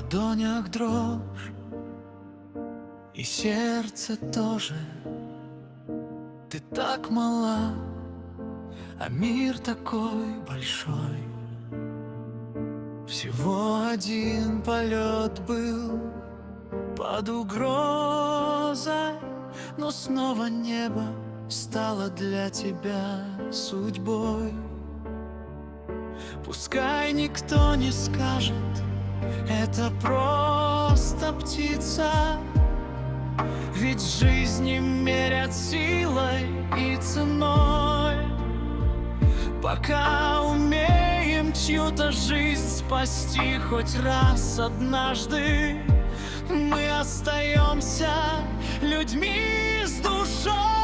ладонях дрожь, и сердце тоже. Ты так мала, а мир такой большой. Всего один полет был под угрозой, но снова небо стало для тебя судьбой. Пускай никто не скажет, это просто птица, ведь жизни мерят силой и ценой. Пока умеем чью-то жизнь спасти хоть раз однажды, мы остаемся людьми с душой.